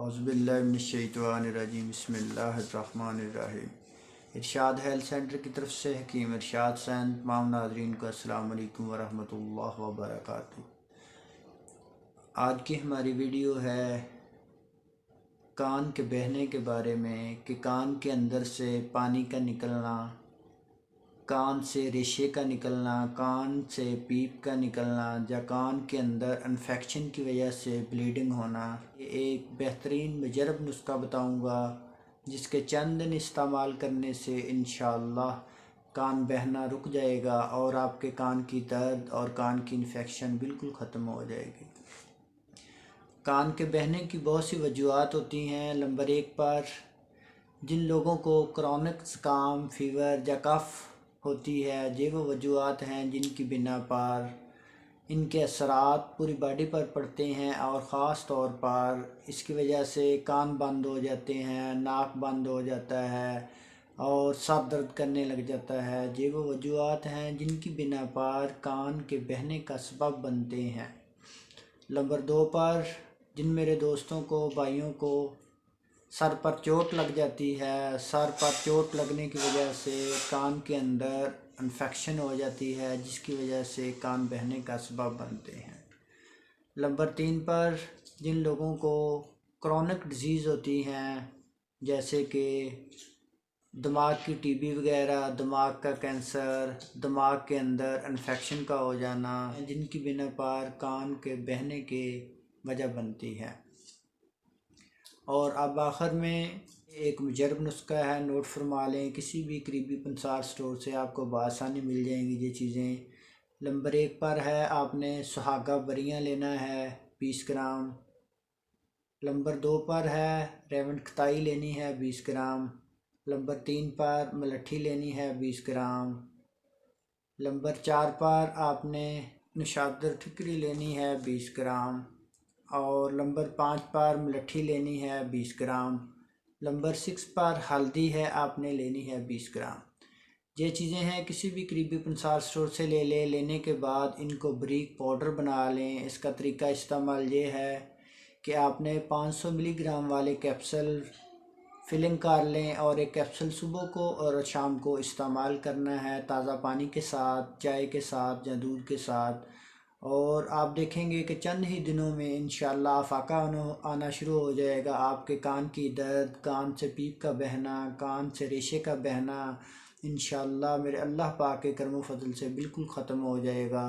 اعوذ باللہ من الشیطان الرجیم بسم اللہ الرحمن الرحیم۔ ارشاد ہیلتھ سینٹر کی طرف سے حکیم ارشاد سین تمام ناظرین کو السلام علیکم ورحمۃ اللہ وبرکاتہ۔ آج کی ہماری ویڈیو ہے کان کے بہنے کے بارے میں کہ کان کے اندر سے پانی کا نکلنا، کان سے ریشے کا نکلنا، کان سے پیپ کا نکلنا یا کان کے اندر انفیکشن کی وجہ سے بلیڈنگ ہونا۔ یہ ایک بہترین مجرب نسخہ بتاؤں گا جس کے چند دن استعمال کرنے سے انشاءاللہ کان بہنا رک جائے گا اور آپ کے کان کی درد اور کان کی انفیکشن بالکل ختم ہو جائے گی۔ کان کے بہنے کی بہت سی وجوہات ہوتی ہیں۔ نمبر 1 پر جن لوگوں کو کرونک زکام، فیور یا کف ہوتی ہے، یہ وہ وجوہات ہیں جن کی بنا پر ان کے اثرات پوری باڈی پر پڑتے ہیں اور خاص طور پر اس کی وجہ سے کان بند ہو جاتے ہیں، ناک بند ہو جاتا ہے اور سر درد کرنے لگ جاتا ہے۔ یہ وہ وجوہات ہیں جن کی بنا پر کان کے بہنے کا سبب بنتے ہیں۔ نمبر 2 پر جن میرے دوستوں کو، بھائیوں کو سر پر چوٹ لگ جاتی ہے، سر پر چوٹ لگنے کی وجہ سے کان کے اندر انفیکشن ہو جاتی ہے جس کی وجہ سے کان بہنے کا سبب بنتے ہیں۔ نمبر 3 پر جن لوگوں کو کرونک ڈیزیز ہوتی ہیں جیسے کہ دماغ کی ٹی بی وغیرہ، دماغ کا کینسر، دماغ کے اندر انفیکشن کا ہو جانا، جن کی بنا پر کان کے بہنے کی وجہ بنتی ہے۔ اور اب آخر میں ایک مجرب نسخہ ہے، نوٹ فرما لیں، کسی بھی قریبی پنسار سٹور سے آپ کو بآسانی مل جائیں گی یہ چیزیں۔ نمبر 1 پر ہے آپ نے سہاگا بریاں لینا ہے 20 گرام۔ نمبر 2 پر ہے ریونڈ کھتائی لینی ہے 20 گرام۔ نمبر 3 پر ملٹھی لینی ہے 20 گرام۔ نمبر 4 پر آپ نے نشادر ٹھکری لینی ہے 20 گرام اور نمبر 5 پر ملٹھی لینی ہے 20 گرام۔ نمبر 6 پر ہلدی ہے آپ نے لینی ہے 20 گرام۔ یہ چیزیں ہیں کسی بھی قریبی پنسار سٹور سے لے لیں۔ لینے کے بعد ان کو باریک پاؤڈر بنا لیں۔ اس کا طریقہ استعمال یہ ہے کہ آپ نے 500 ملی گرام والے کیپسول فلنگ کر لیں اور ایک کیپسول صبح کو اور شام کو استعمال کرنا ہے تازہ پانی کے ساتھ، چائے کے ساتھ یا دودھ کے ساتھ، اور آپ دیکھیں گے کہ چند ہی دنوں میں انشاءاللہ افاقہ آنا شروع ہو جائے گا۔ آپ کے کان کی درد، کان سے پیپ کا بہنا، کان سے ریشے کا بہنا انشاءاللہ میرے اللہ پاک کے کرم و فضل سے بالکل ختم ہو جائے گا۔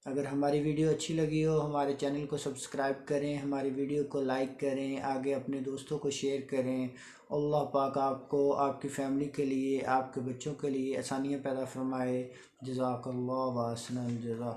اگر ہماری ویڈیو اچھی لگی ہو ہمارے چینل کو سبسکرائب کریں، ہماری ویڈیو کو لائک کریں، آگے اپنے دوستوں کو شیئر کریں۔ اللہ پاک آپ کو، آپ کی فیملی کے لیے، آپ کے بچوں کے لیے آسانیاں پیدا فرمائے۔ جزاک اللہ و احسن الجزا۔